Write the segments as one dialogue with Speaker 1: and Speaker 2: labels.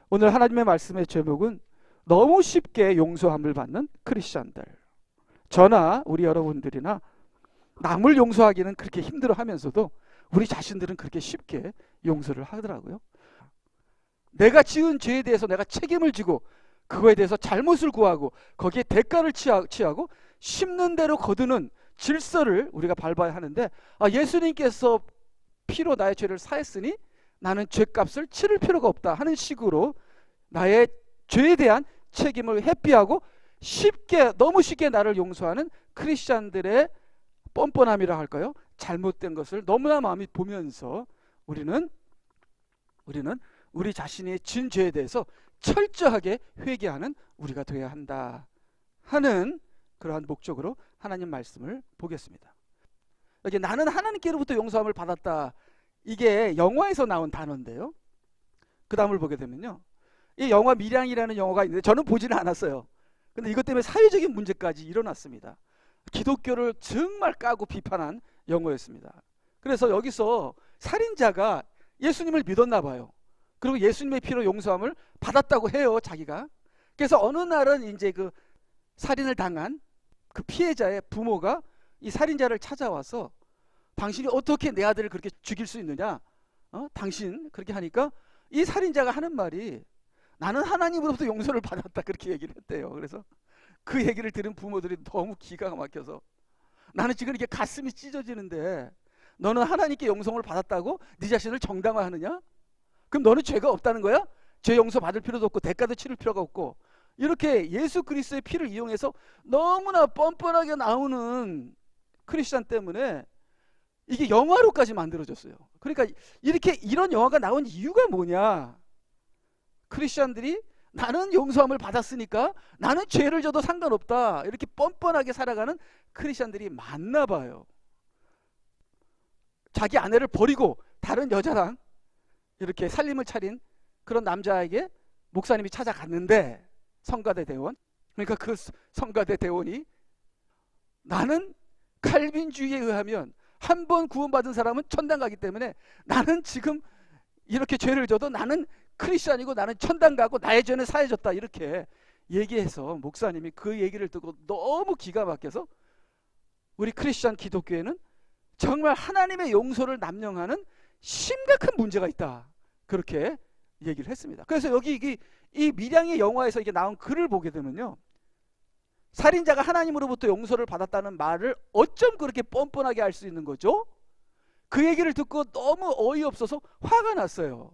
Speaker 1: 오늘 하나님의 말씀의 제목은 너무 쉽게 용서함을 받는 크리스천들. 저나 우리 여러분들이나 남을 용서하기는 그렇게 힘들어하면서도 우리 자신들은 그렇게 쉽게 용서를 하더라고요. 내가 지은 죄에 대해서 내가 책임을 지고 그거에 대해서 잘못을 구하고 거기에 대가를 취하고 심는 대로 거두는 질서를 우리가 밟아야 하는데, 예수님께서 피로 나의 죄를 사했으니 나는 죄값을 치를 필요가 없다 하는 식으로 나의 죄에 대한 책임을 회피하고 쉽게, 너무 쉽게 나를 용서하는 크리스찬들의 뻔뻔함이라 할까요? 잘못된 것을 너무나 마음이 보면서 우리는 우리 자신의 진 죄에 대해서 철저하게 회개하는 우리가 되어야 한다 하는 그러한 목적으로 하나님 말씀을 보겠습니다. 여기 나는 하나님께로부터 용서함을 받았다, 이게 영화에서 나온 단어인데요. 그 다음을 보게 되면요, 이 영화 밀양이라는 영화가 있는데 저는 보지는 않았어요. 근데 이것 때문에 사회적인 문제까지 일어났습니다. 기독교를 정말 까고 비판한 영화였습니다. 그래서 여기서 살인자가 예수님을 믿었나 봐요. 그리고 예수님의 피로 용서함을 받았다고 해요, 자기가. 그래서 어느 날은 이제 그 살인을 당한 그 피해자의 부모가 이 살인자를 찾아와서 당신이 어떻게 내 아들을 그렇게 죽일 수 있느냐, 당신 그렇게 하니까 이 살인자가 하는 말이 나는 하나님으로부터 용서를 받았다, 그렇게 얘기를 했대요. 그래서 그 얘기를 들은 부모들이 너무 기가 막혀서, 나는 지금 이렇게 가슴이 찢어지는데 너는 하나님께 용서를 받았다고 네 자신을 정당화하느냐? 그럼 너는 죄가 없다는 거야? 죄 용서 받을 필요도 없고 대가도 치를 필요가 없고, 이렇게 예수 그리스도의 피를 이용해서 너무나 뻔뻔하게 나오는 크리스찬 때문에 이게 영화로까지 만들어졌어요. 그러니까 이런 영화가 나온 이유가 뭐냐? 크리스찬들이 나는 용서함을 받았으니까 나는 죄를 져도 상관없다, 이렇게 뻔뻔하게 살아가는 크리스찬들이 많나 봐요. 자기 아내를 버리고 다른 여자랑 이렇게 살림을 차린 그런 남자에게 목사님이 찾아갔는데, 성가대 대원, 그러니까 그 성가대 대원이 나는 칼빈주의에 의하면 한 번 구원받은 사람은 천당 가기 때문에 나는 지금 이렇게 죄를 져도 나는 크리스찬이고 나는 천당 가고 나의 죄는 사해졌다, 이렇게 얘기해서 목사님이 그 얘기를 듣고 너무 기가 막혀서 우리 크리스찬 기독교에는 정말 하나님의 용서를 남용하는 심각한 문제가 있다, 그렇게 얘기를 했습니다. 그래서 여기 이 밀양의 영화에서 이게 나온 글을 보게 되면요, 살인자가 하나님으로부터 용서를 받았다는 말을 어쩜 그렇게 뻔뻔하게 할 수 있는 거죠? 그 얘기를 듣고 너무 어이없어서 화가 났어요.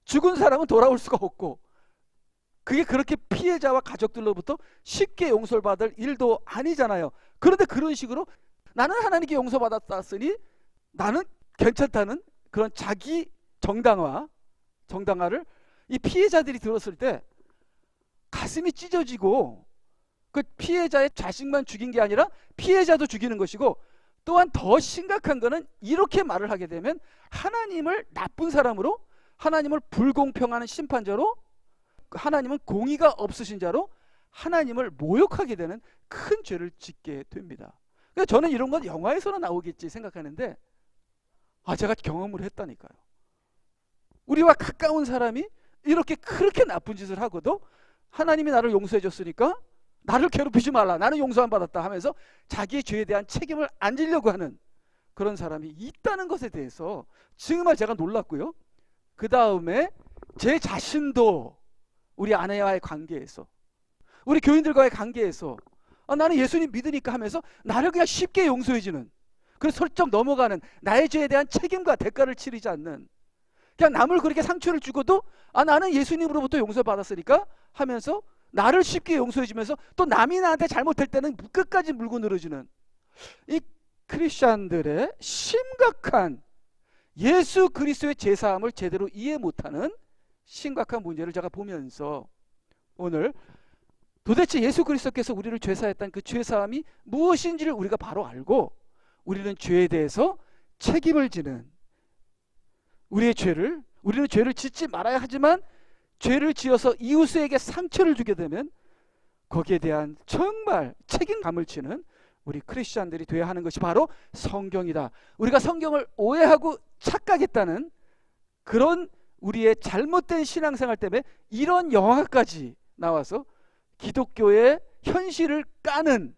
Speaker 1: 죽은 사람은 돌아올 수가 없고 그게 그렇게 피해자와 가족들로부터 쉽게 용서를 받을 일도 아니잖아요. 그런데 그런 식으로 나는 하나님께 용서받았으니 나는 괜찮다는 그런 자기 정당화를 이 피해자들이 들었을 때 가슴이 찢어지고, 그 피해자의 자식만 죽인 게 아니라 피해자도 죽이는 것이고, 또한 더 심각한 거는 이렇게 말을 하게 되면 하나님을 나쁜 사람으로, 하나님을 불공평한 심판자로, 하나님은 공의가 없으신 자로 하나님을 모욕하게 되는 큰 죄를 짓게 됩니다. 그래서 저는 이런 건 영화에서는 나오겠지 생각하는데, 제가 경험을 했다니까요. 우리와 가까운 사람이 이렇게 그렇게 나쁜 짓을 하고도 하나님이 나를 용서해 줬으니까 나를 괴롭히지 말라, 나는 용서 안 받았다 하면서 자기의 죄에 대한 책임을 안 지려고 하는 그런 사람이 있다는 것에 대해서 정말 제가 놀랐고요. 그 다음에 제 자신도 우리 아내와의 관계에서, 우리 교인들과의 관계에서 나는 예수님 믿으니까 하면서 나를 그냥 쉽게 용서해주는, 그래서 슬쩍 넘어가는, 나의 죄에 대한 책임과 대가를 치르지 않는, 그냥 남을 그렇게 상처를 주고도 나는 예수님으로부터 용서받았으니까 하면서 나를 쉽게 용서해주면서 또 남이 나한테 잘못할 때는 끝까지 물고 늘어주는 이 크리스찬들의 심각한 예수 그리스도의 제사함을 제대로 이해 못하는 심각한 문제를 제가 보면서, 오늘 도대체 예수 그리스도께서 우리를 죄사했다는 그 죄사함이 무엇인지를 우리가 바로 알고, 우리는 죄에 대해서 책임을 지는, 우리는 죄를 짓지 말아야 하지만 죄를 지어서 이웃에게 상처를 주게 되면 거기에 대한 정말 책임감을 지는 우리 크리스찬들이 되어야 하는 것이 바로 성경이다. 우리가 성경을 오해하고 착각했다는 그런 우리의 잘못된 신앙생활 때문에 이런 영화까지 나와서 기독교의 현실을 까는,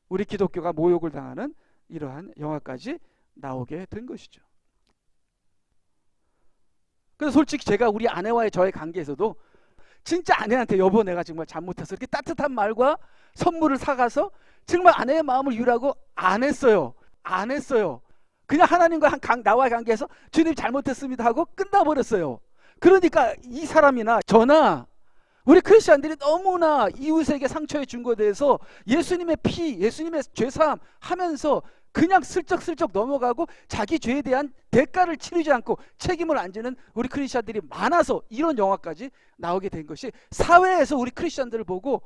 Speaker 1: 우리 기독교가 모욕을 당하는 이러한 영화까지 나오게 된 것이죠. 그래서 솔직히 제가 우리 아내와의 저의 관계에서도 진짜 아내한테 여보 내가 정말 잘못해서 이렇게 따뜻한 말과 선물을 사가서 정말 아내의 마음을 유라고 안 했어요. 그냥 하나님과 나와의 관계에서 주님 잘못했습니다 하고 끝나버렸어요. 그러니까 이 사람이나 저나 우리 크리스천들이 너무나 이웃에게 상처에 준 것에 대해서 예수님의 피, 예수님의 죄사함 하면서 그냥 슬쩍슬쩍 넘어가고 자기 죄에 대한 대가를 치르지 않고 책임을 안 지는 우리 크리스천들이 많아서 이런 영화까지 나오게 된 것이, 사회에서 우리 크리스천들을 보고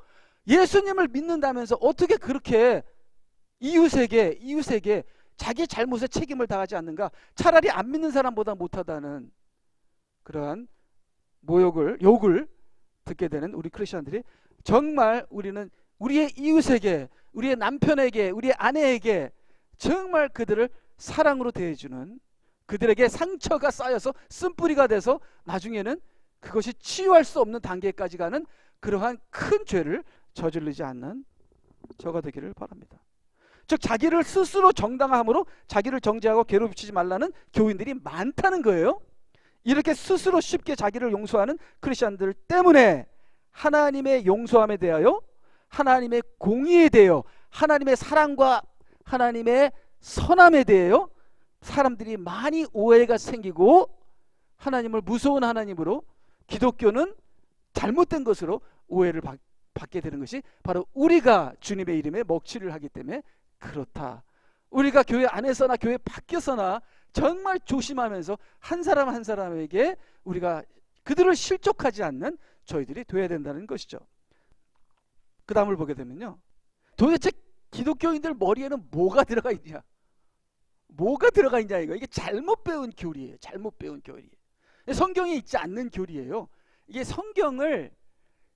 Speaker 1: 예수님을 믿는다면서 어떻게 그렇게 이웃에게 자기 잘못에 책임을 다하지 않는가, 차라리 안 믿는 사람보다 못하다는 그러한 욕을 듣게 되는 우리 크리스천들이, 정말 우리는 우리의 이웃에게, 우리의 남편에게, 우리의 아내에게 정말 그들을 사랑으로 대해주는, 그들에게 상처가 쌓여서 쓴뿌리가 돼서 나중에는 그것이 치유할 수 없는 단계까지 가는 그러한 큰 죄를 저지르지 않는 저가 되기를 바랍니다. 즉 자기를 스스로 정당함으로 자기를 정죄하고 괴롭히지 말라는 교인들이 많다는 거예요. 이렇게 스스로 쉽게 자기를 용서하는 크리스천들 때문에 하나님의 용서함에 대하여, 하나님의 공의에 대하여, 하나님의 사랑과 하나님의 선함에 대하여 사람들이 많이 오해가 생기고 하나님을 무서운 하나님으로, 기독교는 잘못된 것으로 오해를 받게 되는 것이 바로 우리가 주님의 이름에 먹칠을 하기 때문에 그렇다. 우리가 교회 안에서나 교회 밖에서나 정말 조심하면서 한 사람 한 사람에게 우리가 그들을 실족하지 않는 저희들이 돼야 된다는 것이죠. 그 다음을 보게 되면요, 도대체 기독교인들 머리에는 뭐가 들어가 있냐, 이거. 이게 잘못 배운 교리예요. 성경에 있지 않는 교리예요. 이게 성경을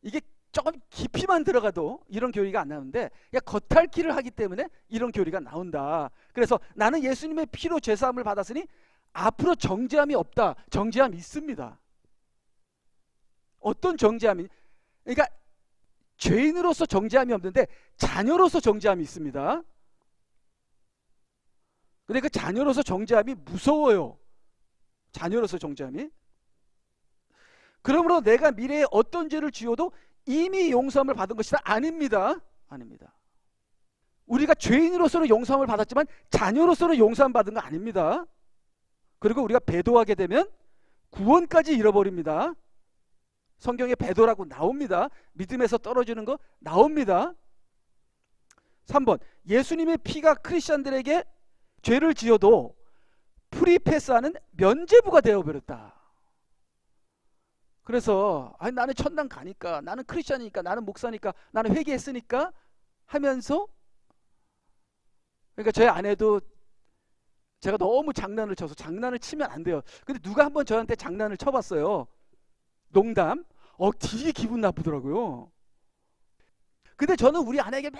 Speaker 1: 이게 조금 깊이만 들어가도 이런 교리가 안 나오는데, 겉핥기를 하기 때문에 이런 교리가 나온다. 그래서 나는 예수님의 피로 죄사함을 받았으니 앞으로 정죄함이 없다. 정죄함이 있습니다. 어떤 정죄함이? 그러니까 죄인으로서 정죄함이 없는데 자녀로서 정죄함이 있습니다. 근데 그 자녀로서 정죄함이 무서워요. 자녀로서 정죄함이. 그러므로 내가 미래에 어떤 죄를 지어도 이미 용서함을 받은 것이다? 아닙니다. 우리가 죄인으로서는 용서함을 받았지만 자녀로서는 용서함 받은 거 아닙니다. 그리고 우리가 배도하게 되면 구원까지 잃어버립니다. 성경에 배도라고 나옵니다. 믿음에서 떨어지는 거 나옵니다. 3번, 예수님의 피가 크리스천들에게 죄를 지어도 프리패스하는 면죄부가 되어버렸다. 그래서 나는 천당 가니까, 나는 크리스천이니까, 나는 목사니까, 나는 회개했으니까 하면서, 그러니까 저희 아내도 제가 너무 장난을 쳐서, 장난을 치면 안 돼요. 근데 누가 한번 저한테 장난을 쳐봤어요. 농담. 되게 기분 나쁘더라고요. 근데 저는 우리 아내에게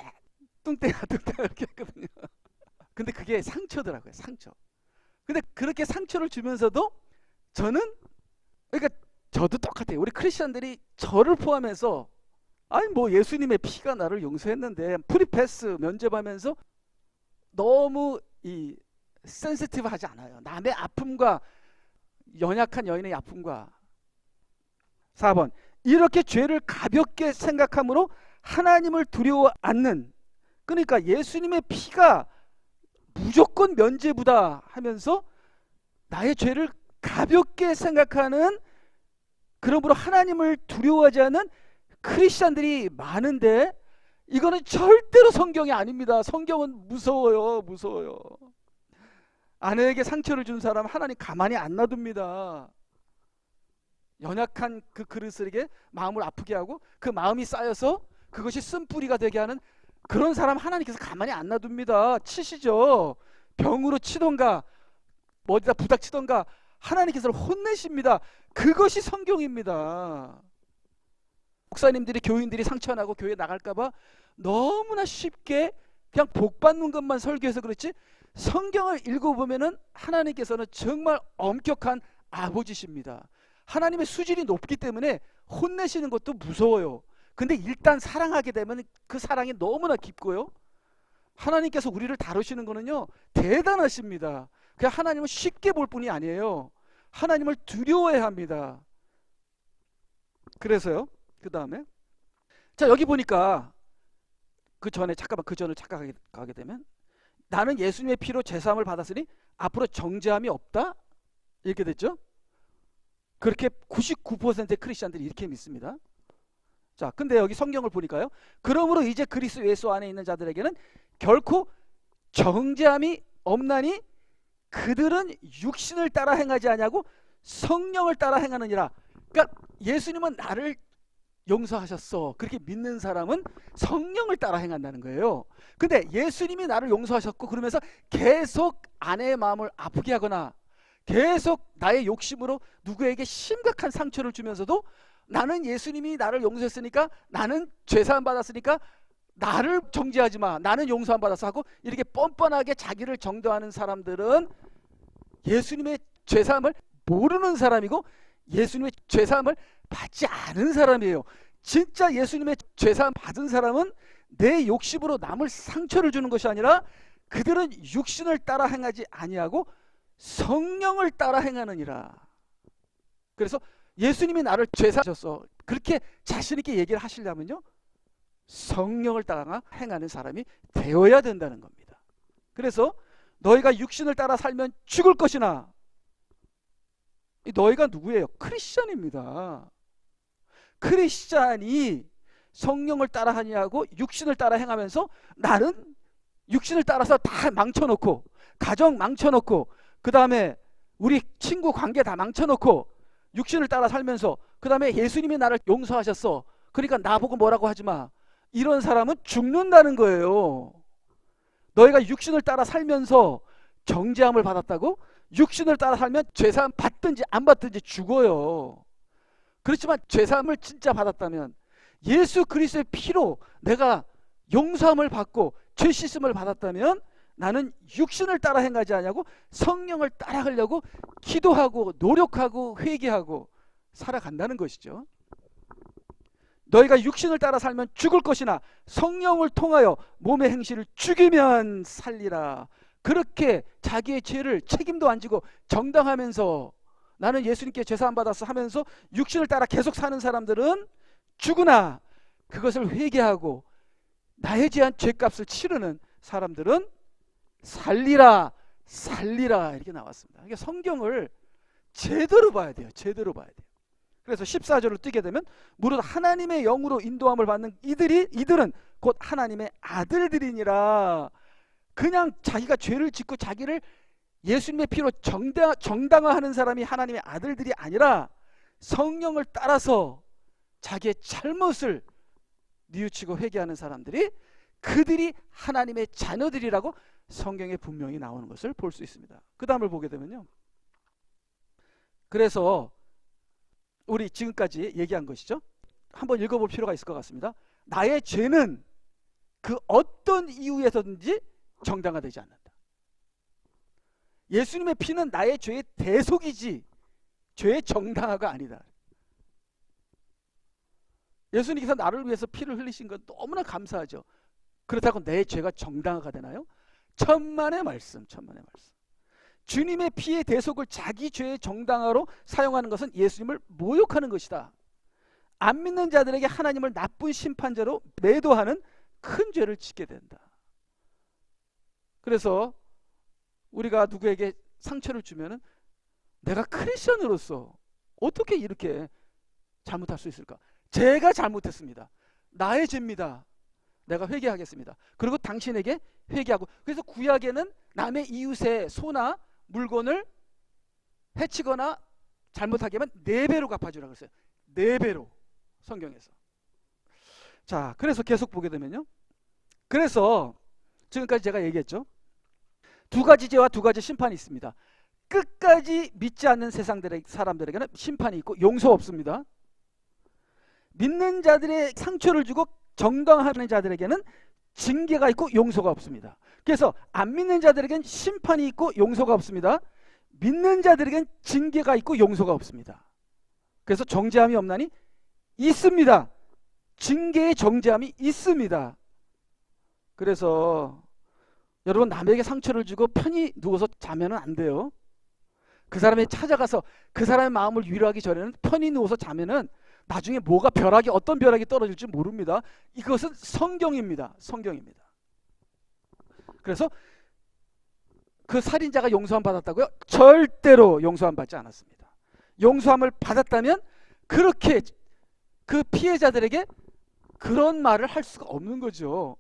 Speaker 1: 뚱땡아 이렇게 했거든요. 근데 그게 상처더라고요. 상처. 근데 그렇게 상처를 주면서도 저는, 그러니까 저도 똑같아요. 우리 크리스천들이 저를 포함해서 예수님의 피가 나를 용서했는데 프리패스 면죄하면서 너무 센시티브하지 않아요. 남의 아픔과, 연약한 여인의 아픔과. 4번, 이렇게 죄를 가볍게 생각함으로 하나님을 두려워 않는, 그러니까 예수님의 피가 무조건 면죄부다 하면서 나의 죄를 가볍게 생각하는, 그러므로 하나님을 두려워하지 않는 크리스천들이 많은데, 이거는 절대로 성경이 아닙니다. 성경은 무서워요. 아내에게 상처를 준 사람 하나님 가만히 안 놔둡니다. 연약한 그 그릇에게 마음을 아프게 하고 그 마음이 쌓여서 그것이 쓴뿌리가 되게 하는 그런 사람 하나님께서 가만히 안 놔둡니다. 치시죠. 병으로 치던가 어디다 부닥치던가 하나님께서 혼내십니다. 그것이 성경입니다. 목사님들이, 교인들이 상처나고 교회 나갈까봐 너무나 쉽게 그냥 복 받는 것만 설교해서 그렇지, 성경을 읽어보면은 하나님께서는 정말 엄격한 아버지십니다. 하나님의 수준이 높기 때문에 혼내시는 것도 무서워요. 근데 일단 사랑하게 되면 그 사랑이 너무나 깊고요. 하나님께서 우리를 다루시는 거는요, 대단하십니다. 그냥 하나님은 쉽게 볼 뿐이 아니에요. 하나님을 두려워해야 합니다. 그래서요, 그 다음에 자, 여기 보니까 그 전에 가게 되면 나는 예수님의 피로 제사함을 받았으니 앞으로 정죄함이 없다, 이렇게 됐죠. 그렇게 99%의 크리스찬들이 이렇게 믿습니다. 자, 근데 여기 성경을 보니까요, 그러므로 이제 그리스도 예수 안에 있는 자들에게는 결코 정죄함이 없나니 그들은 육신을 따라 행하지 아니하고 성령을 따라 행하느니라. 그러니까 예수님은 나를 용서하셨어, 그렇게 믿는 사람은 성령을 따라 행한다는 거예요. 근데 예수님이 나를 용서하셨고 그러면서 계속 아내의 마음을 아프게 하거나 계속 나의 욕심으로 누구에게 심각한 상처를 주면서도 나는 예수님이 나를 용서했으니까, 나는 죄사함 받았으니까 나를 정죄하지 마, 나는 용서함 받았어 하고 이렇게 뻔뻔하게 자기를 정죄하는 사람들은 예수님의 죄사함을 모르는 사람이고 예수님의 죄사함을 받지 않은 사람이에요. 진짜 예수님의 죄사함 받은 사람은 내 욕심으로 남을 상처를 주는 것이 아니라 그들은 육신을 따라 행하지 아니하고 성령을 따라 행하느니라. 그래서 예수님이 나를 죄사하셨어, 그렇게 자신 있게 얘기를 하시려면요, 성령을 따라 행하는 사람이 되어야 된다는 겁니다. 그래서 너희가 육신을 따라 살면 죽을 것이나, 너희가 누구예요? 크리스찬입니다. 크리스찬이 성령을 따라 하냐고 육신을 따라 행하면서 나는 육신을 따라서 다 망쳐놓고, 가정 망쳐놓고, 그 다음에 우리 친구 관계 다 망쳐놓고 육신을 따라 살면서 그 다음에 예수님이 나를 용서하셨어, 그러니까 나보고 뭐라고 하지마, 이런 사람은 죽는다는 거예요. 너희가 육신을 따라 살면서 정죄함을 받았다고? 육신을 따라 살면 죄사함 받든지 안 받든지 죽어요. 그렇지만 죄사함을 진짜 받았다면 예수 그리스도의 피로 내가 용서함을 받고 죄 씻음을 받았다면 나는 육신을 따라 행하지 않냐고 성령을 따라가려고 기도하고 노력하고 회개하고 살아간다는 것이죠. 너희가 육신을 따라 살면 죽을 것이나 성령을 통하여 몸의 행실을 죽이면 살리라. 그렇게 자기의 죄를 책임도 안 지고 정당하면서 나는 예수님께 죄사함 받았어 하면서 육신을 따라 계속 사는 사람들은 죽으나 그것을 회개하고 나에 대한 죄값을 치르는 사람들은 살리라, 살리라, 이렇게 나왔습니다. 그러니까 성경을 제대로 봐야 돼요. 제대로 봐야 돼요. 그래서 14절을 뜨게 되면 무릇 하나님의 영으로 인도함을 받는 이들은 곧 하나님의 아들들이니라. 그냥 자기가 죄를 짓고 자기를 예수님의 피로 정당화하는 사람이 하나님의 아들들이 아니라 성령을 따라서 자기의 잘못을 뉘우치고 회개하는 사람들이, 그들이 하나님의 자녀들이라고 성경에 분명히 나오는 것을 볼 수 있습니다. 그 다음을 보게 되면요, 그래서 우리 지금까지 얘기한 것이죠. 한번 읽어볼 필요가 있을 것 같습니다. 나의 죄는 그 어떤 이유에서든지 정당화되지 않는다. 예수님의 피는 나의 죄의 대속이지 죄의 정당화가 아니다. 예수님께서 나를 위해서 피를 흘리신 건 너무나 감사하죠. 그렇다고 내 죄가 정당화가 되나요? 천만의 말씀, 천만의 말씀. 주님의 피의 대속을 자기 죄의 정당화로 사용하는 것은 예수님을 모욕하는 것이다. 안 믿는 자들에게 하나님을 나쁜 심판자로 매도하는 큰 죄를 짓게 된다. 그래서 우리가 누구에게 상처를 주면은 내가 크리스천으로서 어떻게 이렇게 잘못할 수 있을까? 제가 잘못했습니다. 나의 죄입니다. 내가 회개하겠습니다. 그리고 당신에게 회개하고. 그래서 구약에는 남의 이웃의 소나 물건을 해치거나 잘못하게 하면 4배로 갚아주라고 했어요. 4배로 성경에서. 자, 그래서 계속 보게 되면요, 그래서 지금까지 제가 얘기했죠. 2가지 죄와 2가지 심판이 있습니다. 끝까지 믿지 않는 사람들에게는 심판이 있고 용서 없습니다. 믿는 자들의 상처를 주고 정당하는 자들에게는 징계가 있고 용서가 없습니다. 그래서 안 믿는 자들에게는 심판이 있고 용서가 없습니다. 믿는 자들에게는 징계가 있고 용서가 없습니다. 그래서 정죄함이 없나니 있습니다. 징계의 정죄함이 있습니다. 그래서 여러분, 남에게 상처를 주고 편히 누워서 자면은 안 돼요. 그 사람이 찾아가서 그 사람의 마음을 위로하기 전에는 편히 누워서 자면은 나중에 뭐가 어떤 벼락이 떨어질지 모릅니다. 이것은 성경입니다. 성경입니다. 그래서 그 살인자가 용서함 받았다고요? 절대로 용서함 받지 않았습니다. 용서함을 받았다면 그렇게 그 피해자들에게 그런 말을 할 수가 없는 거죠.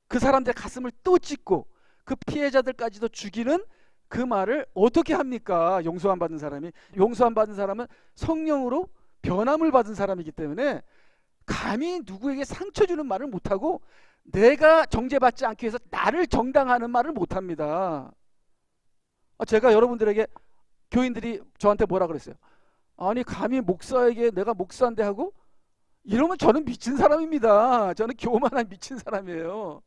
Speaker 1: 그 사람들의 가슴을 또 찢고 그 피해자들까지도 죽이는 그 말을 어떻게 합니까? 용서함 받은 사람이. 용서함 받은 사람은 성령으로 변함을 받은 사람이기 때문에 감히 누구에게 상처 주는 말을 못하고 내가 정죄받지 않기 위해서 나를 정당화하는 말을 못합니다. 제가 여러분들에게, 교인들이 저한테 뭐라 그랬어요? 아니, 감히 목사에게 내가 목사인데 하고 이러면 저는 미친 사람입니다. 저는 교만한 미친 사람이에요.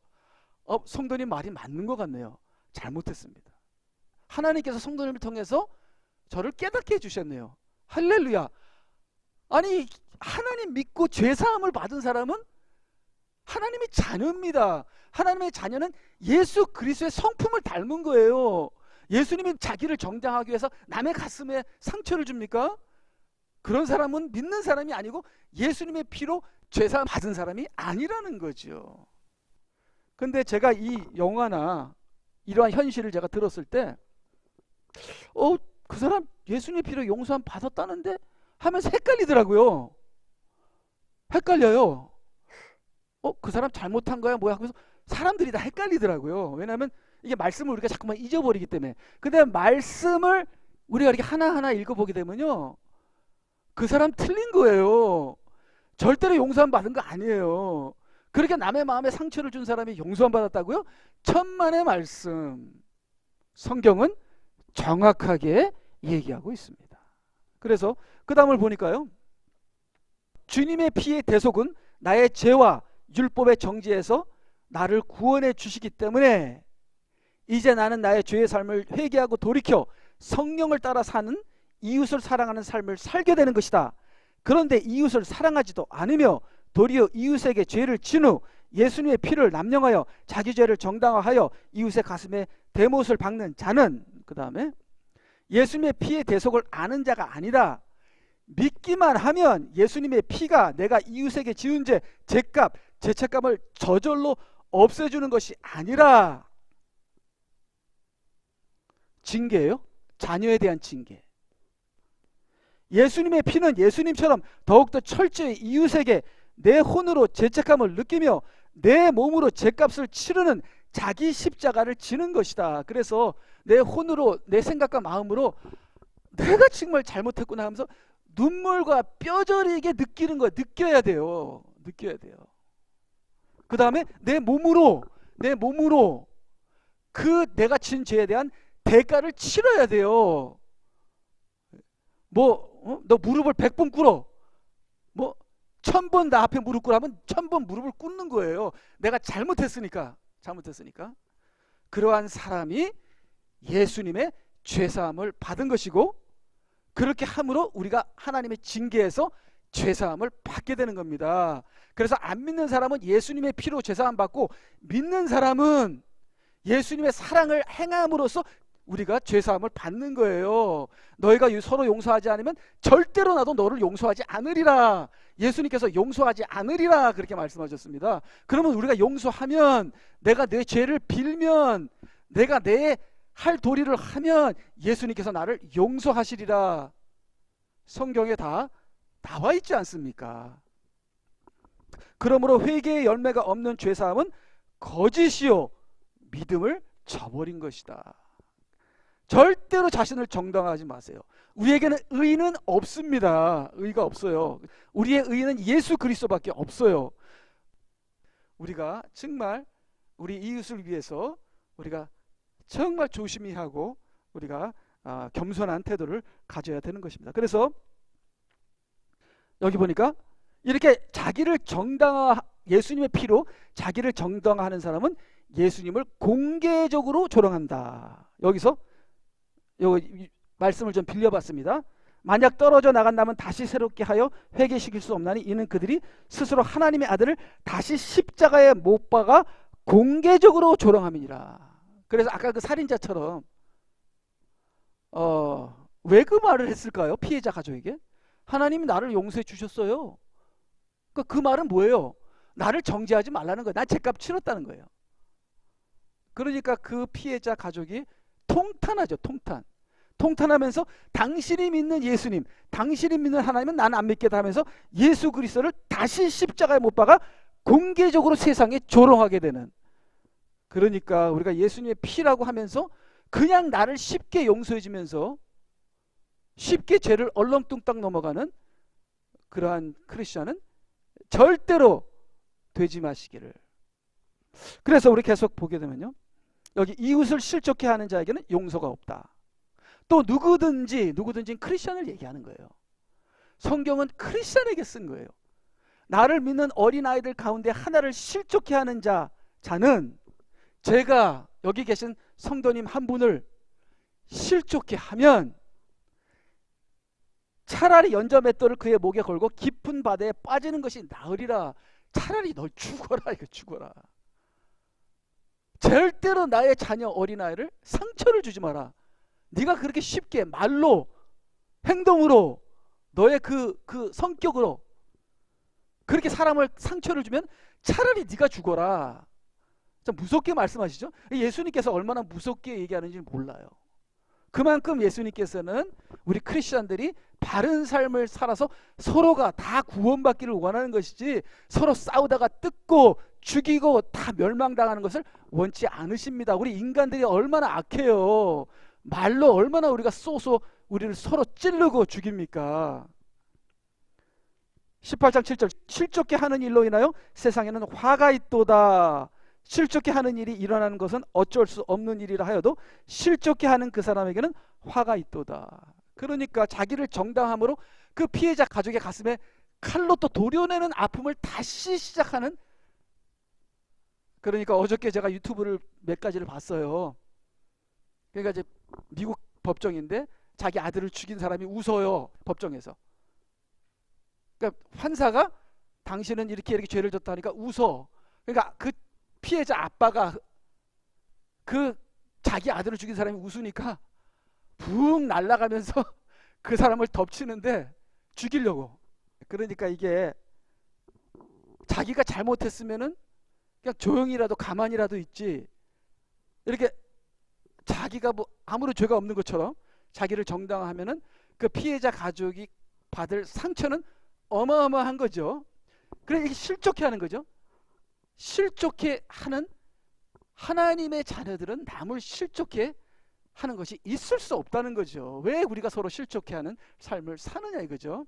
Speaker 1: 성도님 말이 맞는 것 같네요. 잘못했습니다. 하나님께서 성도님을 통해서 저를 깨닫게 해주셨네요. 할렐루야. 아니, 하나님 믿고 죄사함을 받은 사람은 하나님의 자녀입니다. 하나님의 자녀는 예수 그리스도의 성품을 닮은 거예요. 예수님이 자기를 정당하기 위해서 남의 가슴에 상처를 줍니까? 그런 사람은 믿는 사람이 아니고 예수님의 피로 죄사함 받은 사람이 아니라는 거죠. 근데 제가 이 영화나 이러한 현실을 제가 들었을 때 그 사람 예수님의 피로 용서함 받았다는데 하면서 헷갈리더라고요. 헷갈려요. 그 사람 잘못한 거야 뭐야 하면서 사람들이 다 헷갈리더라고요. 왜냐하면 이게 말씀을 우리가 자꾸만 잊어버리기 때문에. 근데 말씀을 우리가 이렇게 하나하나 읽어보게 되면요, 그 사람 틀린 거예요. 절대로 용서함 받은 거 아니에요. 그렇게 남의 마음에 상처를 준 사람이 용서함 받았다고요? 천만의 말씀, 성경은 정확하게 얘기하고 있습니다. 그래서 그 다음을 보니까요, 주님의 피의 대속은 나의 죄와 율법의 정죄에서 나를 구원해 주시기 때문에 이제 나는 나의 죄의 삶을 회개하고 돌이켜 성령을 따라 사는 이웃을 사랑하는 삶을 살게 되는 것이다. 그런데 이웃을 사랑하지도 않으며 도리어 이웃에게 죄를 진 후 예수님의 피를 남용하여 자기 죄를 정당화하여 이웃의 가슴에 대못을 박는 자는, 그 다음에 예수님의 피의 대속을 아는 자가 아니라 믿기만 하면 예수님의 피가 내가 이웃에게 지은 죄, 죄값, 죄책감을 저절로 없애주는 것이 아니라 징계예요. 자녀에 대한 징계. 예수님의 피는 예수님처럼 더욱더 철저히 이웃에게 내 혼으로 죄책감을 느끼며 내 몸으로 죄값을 치르는 자기 십자가를 지는 것이다. 그래서 내 혼으로, 내 생각과 마음으로 내가 정말 잘못했구나 하면서 눈물과 뼈저리게 느끼는 거예요. 느껴야 돼요. 느껴야 돼요. 그 다음에 내 몸으로 그 내가 진 죄에 대한 대가를 치러야 돼요. 너 무릎을 100번 꿇어. 1000번 나 앞에 무릎 꿇으면 1000번 무릎을 꿇는 거예요. 내가 잘못했으니까. 그러한 사람이 예수님의 죄사함을 받은 것이고, 그렇게 함으로 우리가 하나님의 징계에서 죄사함을 받게 되는 겁니다. 그래서 안 믿는 사람은 예수님의 피로 죄사함 받고, 믿는 사람은 예수님의 사랑을 행함으로써 우리가 죄사함을 받는 거예요. 너희가 서로 용서하지 않으면 절대로 나도 너를 용서하지 않으리라. 예수님께서 용서하지 않으리라 그렇게 말씀하셨습니다. 그러면 우리가 용서하면, 내가 내 죄를 빌면, 내가 내 할 도리를 하면 예수님께서 나를 용서하시리라. 성경에 다 나와 있지 않습니까? 그러므로 회개의 열매가 없는 죄사함은 거짓이요 믿음을 저버린 것이다. 절대로 자신을 정당화하지 마세요. 우리에게는 의는 없습니다. 의가 없어요. 우리의 의는 예수 그리스도밖에 없어요. 우리가 정말 우리 이웃을 위해서 우리가 정말 조심히 하고 우리가 겸손한 태도를 가져야 되는 것입니다. 그래서 여기 보니까 이렇게 자기를 예수님의 피로 자기를 정당화하는 사람은 예수님을 공개적으로 조롱한다. 여기서 말씀을 좀 빌려봤습니다. 만약 떨어져 나간다면 다시 새롭게 하여 회개시킬 수 없나니 이는 그들이 스스로 하나님의 아들을 다시 십자가에 못 박아 공개적으로 조롱함이니라. 그래서 아까 그 살인자처럼 왜 그 말을 했을까요? 피해자 가족에게 하나님이 나를 용서해 주셨어요. 그 말은 뭐예요? 나를 정죄하지 말라는 거예요. 난 죄값 치렀다는 거예요. 그러니까 그 피해자 가족이 통탄하죠. 통탄하면서 당신이 믿는 예수님, 당신이 믿는 하나님은 나는 안 믿겠다 하면서 예수 그리스도를 다시 십자가에 못 박아 공개적으로 세상에 조롱하게 되는. 그러니까 우리가 예수님의 피라고 하면서 그냥 나를 쉽게 용서해 주면서 쉽게 죄를 얼렁뚱땅 넘어가는 그러한 크리스천은 절대로 되지 마시기를. 그래서 우리 계속 보게 되면요, 여기 이웃을 실족해 하는 자에게는 용서가 없다. 또 누구든지 크리스천을 얘기하는 거예요. 성경은 크리스천에게 쓴 거예요. 나를 믿는 어린아이들 가운데 하나를 실족해 하는 자는 제가 여기 계신 성도님 한 분을 실족해 하면 차라리 연자맷돌을 그의 목에 걸고 깊은 바다에 빠지는 것이 나으리라. 차라리 너 죽어라. 이거 죽어라. 절대로 나의 자녀 어린아이를 상처를 주지 마라. 네가 그렇게 쉽게 말로 행동으로 너의 그 성격으로 그렇게 사람을 상처를 주면 차라리 네가 죽어라. 좀 무섭게 말씀하시죠. 예수님께서 얼마나 무섭게 얘기하는지 몰라요. 그만큼 예수님께서는 우리 크리스천들이 바른 삶을 살아서 서로가 다 구원받기를 원하는 것이지 서로 싸우다가 뜯고 죽이고 다 멸망당하는 것을 원치 않으십니다. 우리 인간들이 얼마나 악해요. 말로 얼마나 우리가 쏘쏘 우리를 서로 찌르고 죽입니까? 18장 7절 실족해 하는 일로 인하여 세상에는 화가 있도다. 실족해 하는 일이 일어나는 것은 어쩔 수 없는 일이라 하여도 실족해 하는 그 사람에게는 화가 있도다. 그러니까 자기를 정당함으로 그 피해자 가족의 가슴에 칼로 또 도려내는 아픔을 다시 시작하는. 그러니까 어저께 제가 유튜브를 몇 가지를 봤어요. 그러니까 이제 미국 법정인데 자기 아들을 죽인 사람이 웃어요. 법정에서. 그러니까 판사가 당신은 이렇게 죄를 졌다 하니까 웃어. 그러니까 그 피해자 아빠가 그 자기 아들을 죽인 사람이 웃으니까 붕 날아가면서 그 사람을 덮치는데 죽이려고. 그러니까 이게 자기가 잘못했으면은 그냥 조용히라도 가만히라도 있지, 이렇게 자기가 뭐 아무런 죄가 없는 것처럼 자기를 정당화하면은 그 피해자 가족이 받을 상처는 어마어마한 거죠. 그래 이게 실족해 하는 거죠. 실족해 하는 하나님의 자녀들은 남을 실족해 하는 것이 있을 수 없다는 거죠. 왜 우리가 서로 실족해 하는 삶을 사느냐 이거죠.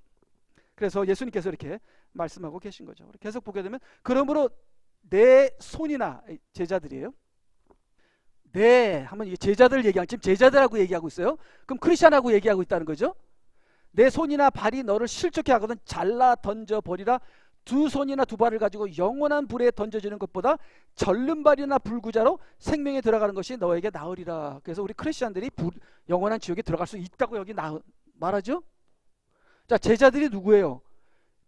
Speaker 1: 그래서 예수님께서 이렇게 말씀하고 계신 거죠. 계속 보게 되면 그러므로 내 손이나 제자들이에요. 네 하면 제자들 얘기하면 지금 제자들하고 얘기하고 있어요. 그럼 크리스천하고 얘기하고 있다는 거죠. 내 손이나 발이 너를 실족해 하거든 잘라 던져 버리라. 두 손이나 두 발을 가지고 영원한 불에 던져지는 것보다 절름발이나 불구자로 생명에 들어가는 것이 너에게 나으리라. 그래서 우리 크리스천들이 영원한 지옥에 들어갈 수 있다고 여기 말하죠. 자, 제자들이 누구예요?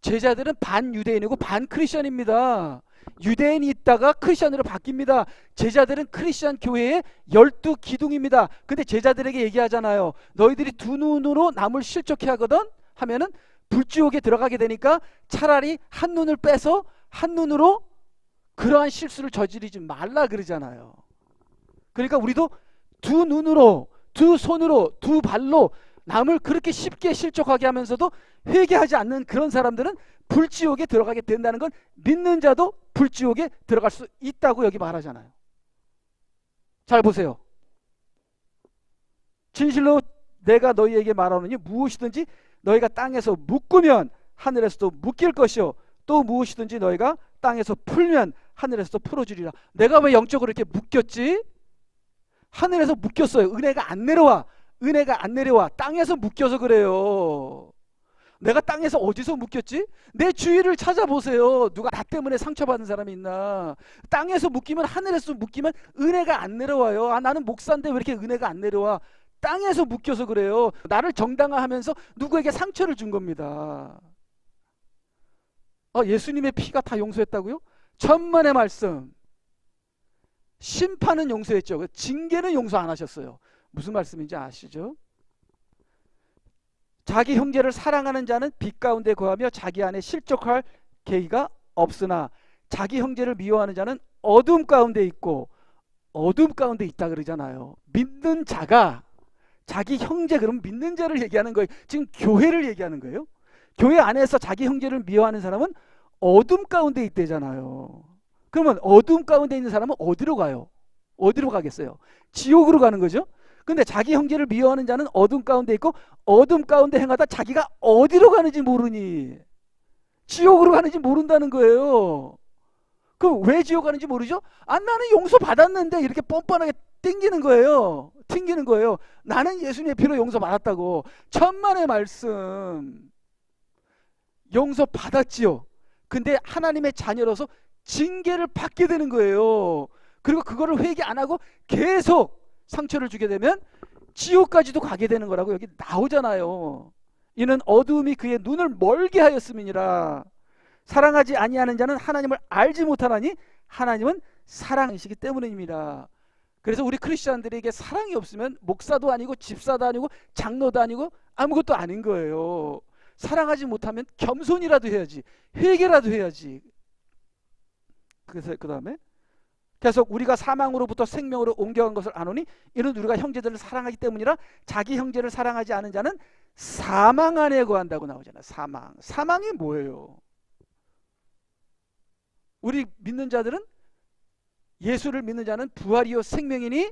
Speaker 1: 제자들은 반 유대인이고 반 크리스천입니다. 유대인이 있다가 크리스천으로 바뀝니다. 제자들은 크리스천 교회의 12기둥입니다. 근데 제자들에게 얘기하잖아요. 너희들이 두 눈으로 남을 실족해 하거든 하면은 불지옥에 들어가게 되니까 차라리 한 눈을 빼서 한 눈으로 그러한 실수를 저지르지 말라 그러잖아요. 그러니까 우리도 두 눈으로, 두 손으로, 두 발로 남을 그렇게 쉽게 실족하게 하면서도 회개하지 않는 그런 사람들은 불지옥에 들어가게 된다는 건 믿는 자도 불지옥에 들어갈 수 있다고 여기 말하잖아요. 잘 보세요. 진실로 내가 너희에게 말하노니 무엇이든지 너희가 땅에서 묶으면 하늘에서도 묶일 것이요 또 무엇이든지 너희가 땅에서 풀면 하늘에서도 풀어주리라. 내가 왜 영적으로 이렇게 묶였지? 하늘에서 묶였어요. 은혜가 안 내려와. 은혜가 안 내려와. 땅에서 묶여서 그래요. 내가 땅에서 어디서 묶였지? 내 주위를 찾아보세요. 누가 나 때문에 상처받은 사람이 있나? 땅에서 묶이면 하늘에서 묶이면 은혜가 안 내려와요. 아, 나는 목사인데 왜 이렇게 은혜가 안 내려와? 땅에서 묶여서 그래요. 나를 정당화하면서 누구에게 상처를 준 겁니다. 예수님의 피가 다 용서했다고요? 천만의 말씀. 심판은 용서했죠. 징계는 용서 안 하셨어요. 무슨 말씀인지 아시죠? 자기 형제를 사랑하는 자는 빛 가운데 거하며 자기 안에 실족할 계기가 없으나 자기 형제를 미워하는 자는 어둠 가운데 있고, 어둠 가운데 있다 그러잖아요. 믿는 자가 자기 형제, 그럼 믿는 자를 얘기하는 거예요. 지금 교회를 얘기하는 거예요. 교회 안에서 자기 형제를 미워하는 사람은 어둠 가운데 있대잖아요. 그러면 어둠 가운데 있는 사람은 어디로 가요? 어디로 가겠어요? 지옥으로 가는 거죠. 근데 자기 형제를 미워하는 자는 어둠 가운데 있고 어둠 가운데 행하다 자기가 어디로 가는지 모르니 지옥으로 가는지 모른다는 거예요. 그럼 왜 지옥 가는지 모르죠? 나는 용서 받았는데, 이렇게 뻔뻔하게 튕기는 거예요. 튕기는 거예요. 나는 예수님의 피로 용서 받았다고. 천만의 말씀. 용서 받았지요. 근데 하나님의 자녀로서 징계를 받게 되는 거예요. 그리고 그거를 회개 안 하고 계속 상처를 주게 되면 지옥까지도 가게 되는 거라고 여기 나오잖아요. 이는 어두움이 그의 눈을 멀게 하였음이니라. 사랑하지 아니하는 자는 하나님을 알지 못하나니 하나님은 사랑이시기 때문입니다. 그래서 우리 크리스천들에게 사랑이 없으면 목사도 아니고 집사도 아니고 장로도 아니고 아무것도 아닌 거예요. 사랑하지 못하면 겸손이라도 해야지, 회개라도 해야지. 그래서 그 다음에 계속 우리가 사망으로부터 생명으로 옮겨간 것을 아노니 이는 우리가 형제들을 사랑하기 때문이라. 자기 형제를 사랑하지 않은 자는 사망 안에 거한다고 나오잖아요. 사망이 뭐예요? 우리 믿는 자들은, 예수를 믿는 자는 부활이요 생명이니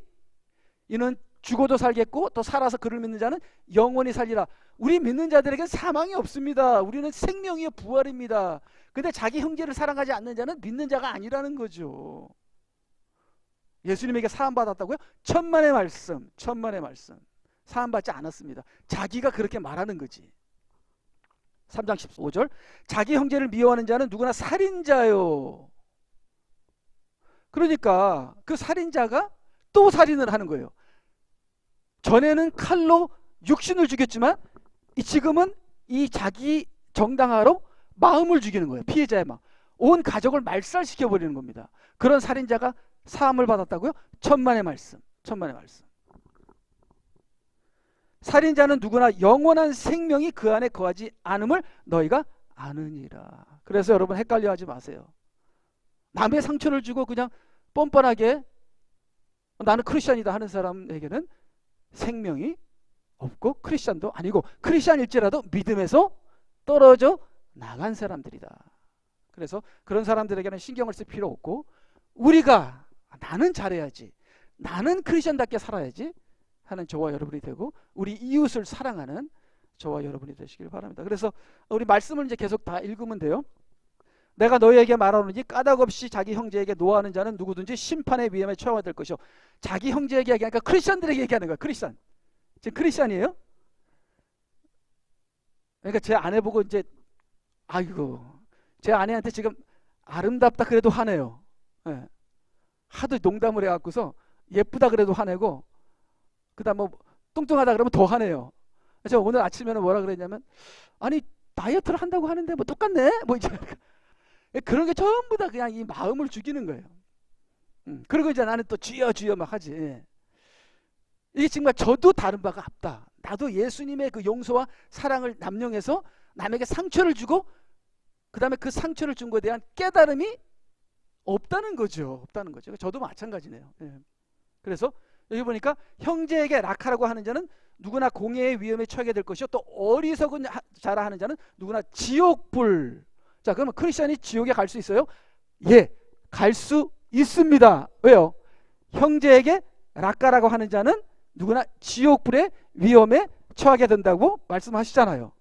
Speaker 1: 이는 죽어도 살겠고 또 살아서 그를 믿는 자는 영원히 살리라. 우리 믿는 자들에게는 사망이 없습니다. 우리는 생명이요 부활입니다. 근데 자기 형제를 사랑하지 않는 자는 믿는 자가 아니라는 거죠. 예수님에게 사함받았다고요? 천만의 말씀. 사함받지 않았습니다. 자기가 그렇게 말하는 거지. 3장 15절 자기 형제를 미워하는 자는 누구나 살인자요. 그러니까 그 살인자가 또 살인을 하는 거예요. 전에는 칼로 육신을 죽였지만 지금은 이 자기 정당화로 마음을 죽이는 거예요. 피해자의 마음. 온 가족을 말살시켜버리는 겁니다. 그런 살인자가 사함을 받았다고요? 천만의 말씀. 살인자는 누구나 영원한 생명이 그 안에 거하지 않음을 너희가 아느니라. 그래서 여러분 헷갈려 하지 마세요. 남의 상처를 주고 그냥 뻔뻔하게 나는 크리스찬이다 하는 사람에게는 생명이 없고 크리스찬도 아니고, 크리스찬일지라도 믿음에서 떨어져 나간 사람들이다. 그래서 그런 사람들에게는 신경을 쓸 필요 없고, 우리가 나는 잘해야지, 나는 크리스찬답게 살아야지 하는 저와 여러분이 되고, 우리 이웃을 사랑하는 저와 여러분이 되시길 바랍니다. 그래서 우리 말씀을 이제 계속 다 읽으면 돼요. 내가 너희에게 말하노니 까닭없이 자기 형제에게 노하는 자는 누구든지 심판의 위험에 처하게 될 것이요. 자기 형제에게 얘기하니까 크리스찬들에게 얘기하는 거야. 크리스찬. 지금 크리스찬이에요? 그러니까 제 아내 보고 이제 제 아내한테 지금 아름답다 그래도 화내요. 네. 하도 농담을 해갖고서 예쁘다 그래도 화내고, 그다음 뭐 뚱뚱하다 그러면 더 화내요. 그래서 오늘 아침에는 뭐라 그랬냐면, 아니 다이어트를 한다고 하는데 뭐 똑같네? 뭐 이제 그런 게 전부 다 그냥 이 마음을 죽이는 거예요. 그리고 이제 나는 또 주여 막 하지. 이게 정말 저도 다른 바가 없다. 나도 예수님의 그 용서와 사랑을 남용해서 남에게 상처를 주고 그 다음에 그 상처를 준 것에 대한 깨달음이 없다는 거죠. 저도 마찬가지네요. 예. 그래서 여기 보니까 형제에게 낙하라고 하는 자는 누구나 공회의 위험에 처하게 될 것이요. 또 어리석은 자라 하는 자는 누구나 지옥불. 자, 그러면 크리스천이 지옥에 갈 수 있어요? 예, 갈 수 있습니다. 왜요? 형제에게 락가라고 하는 자는 누구나 지옥불의 위험에 처하게 된다고 말씀하시잖아요.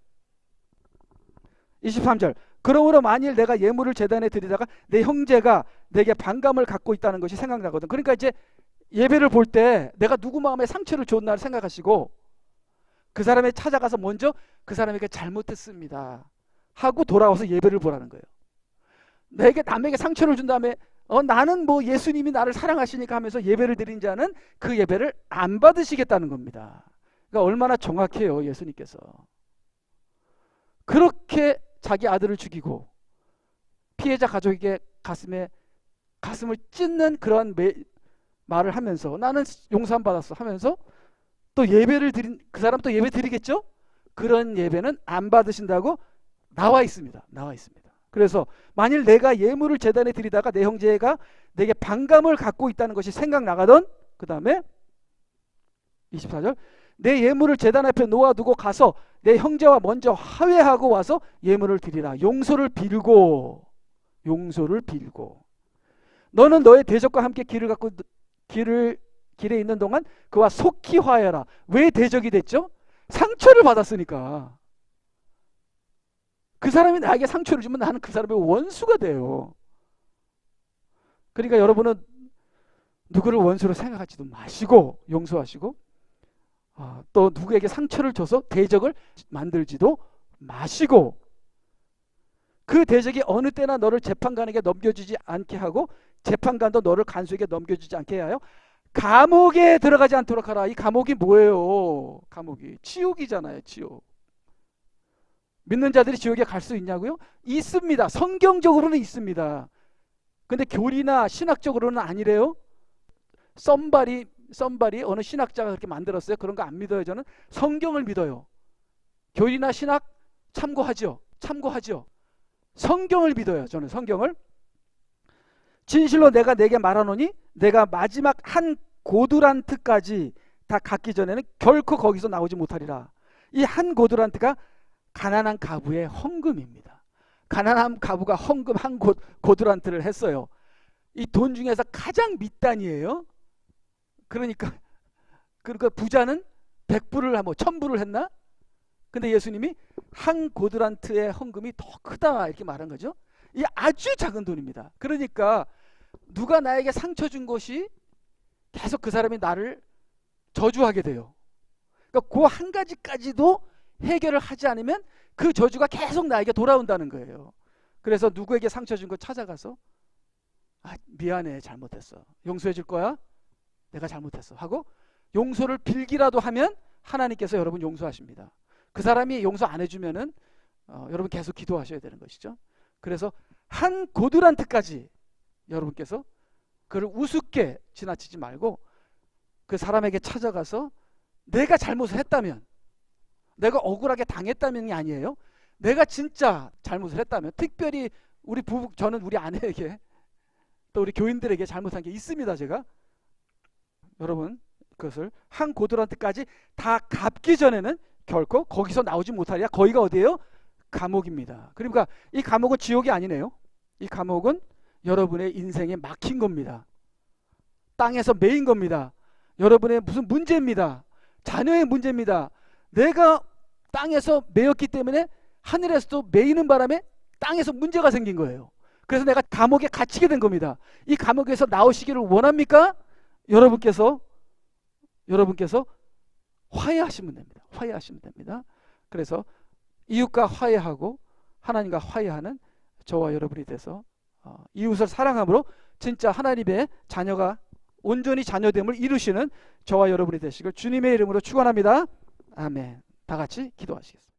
Speaker 1: 23절 그러므로 만일 내가 예물을 제단에 드리다가 내 형제가 내게 반감을 갖고 있다는 것이 생각나거든. 그러니까 이제 예배를 볼 때 내가 누구 마음에 상처를 줬나를 생각하시고 그 사람에 찾아가서 먼저 그 사람에게 잘못했습니다 하고 돌아와서 예배를 보라는 거예요. 남에게 상처를 준 다음에 나는 뭐 예수님이 나를 사랑하시니까 하면서 예배를 드린 자는 그 예배를 안 받으시겠다는 겁니다. 그러니까 얼마나 정확해요, 예수님께서. 그렇게 자기 아들을 죽이고 피해자 가족에게 가슴을 찢는 그러한 말을 하면서 나는 용서함 받았어 하면서 또 예배를 드린 그 사람 또 예배 드리겠죠? 그런 예배는 안 받으신다고 나와 있습니다. 나와 있습니다. 그래서 만일 내가 예물을 제단에 드리다가 내 형제가 내게 반감을 갖고 있다는 것이 생각나가던, 그 다음에 24절, 내 예물을 제단 앞에 놓아두고 가서 내 형제와 먼저 화해하고 와서 예물을 드리라. 용서를 빌고 너는 너의 대적과 함께 길에 있는 동안 그와 속히 화해하라. 왜 대적이 됐죠? 상처를 받았으니까. 그 사람이 나에게 상처를 주면 나는 그 사람의 원수가 돼요. 그러니까 여러분은 누구를 원수로 생각하지도 마시고 용서하시고, 또 누구에게 상처를 줘서 대적을 만들지도 마시고, 그 대적이 어느 때나 너를 재판관에게 넘겨주지 않게 하고 재판관도 너를 간수에게 넘겨주지 않게 하여 감옥에 들어가지 않도록 하라. 이 감옥이 뭐예요? 감옥이 지옥이잖아요. 지옥. 믿는 자들이 지옥에 갈 수 있냐고요? 있습니다. 성경적으로는 있습니다. 근데 교리나 신학적으로는 아니래요. 썸바리 어느 신학자가 그렇게 만들었어요. 그런 거 안 믿어요. 저는 성경을 믿어요. 교리나 신학 참고하죠. 성경을 믿어요. 저는 성경을. 진실로 내가 내게 말하노니 내가 마지막 한 고두란트까지 다 갖기 전에는 결코 거기서 나오지 못하리라. 이 한 고두란트가 가난한 가부의 헌금입니다. 가난한 가부가 헌금 한 고두란트를 했어요. 이 돈 중에서 가장 밑단이에요. 그러니까 부자는 100불을 하고 1000불을 했나? 근데 예수님이 한 고두란트의 헌금이 더 크다 이렇게 말한 거죠. 이 아주 작은 돈입니다. 그러니까 누가 나에게 상처 준 것이 계속 그 사람이 나를 저주하게 돼요. 그러니까 그 한 가지까지도 해결을 하지 않으면 그 저주가 계속 나에게 돌아온다는 거예요. 그래서 누구에게 상처 준 거 찾아가서 미안해, 잘못했어, 용서해 줄 거야, 내가 잘못했어 하고 용서를 빌기라도 하면 하나님께서 여러분 용서하십니다. 그 사람이 용서 안 해주면은 여러분 계속 기도하셔야 되는 것이죠. 그래서 한 고두란트까지 여러분께서 그를 우습게 지나치지 말고 그 사람에게 찾아가서 내가 잘못을 했다면, 내가 억울하게 당했다면이 아니에요. 내가 진짜 잘못을 했다면, 특별히 우리 부부, 저는 우리 아내에게 또 우리 교인들에게 잘못한 게 있습니다. 제가 여러분 그것을 한 고두란트까지 다 갚기 전에는 결코 거기서 나오지 못하리라. 거기가 어디예요? 감옥입니다. 그러니까 이 감옥은 지옥이 아니네요. 이 감옥은 여러분의 인생에 막힌 겁니다. 땅에서 매인 겁니다. 여러분의 무슨 문제입니다. 자녀의 문제입니다. 내가 땅에서 매였기 때문에 하늘에서도 매이는 바람에 땅에서 문제가 생긴 거예요. 그래서 내가 감옥에 갇히게 된 겁니다. 이 감옥에서 나오시기를 원합니까? 여러분께서 화해하시면 됩니다. 화해하시면 됩니다. 그래서 이웃과 화해하고 하나님과 화해하는 저와 여러분이 돼서 이웃을 사랑함으로 진짜 하나님의 자녀가 온전히 자녀됨을 이루시는 저와 여러분이 되시길 주님의 이름으로 축원합니다. 아멘. 다 같이 기도하시겠습니다.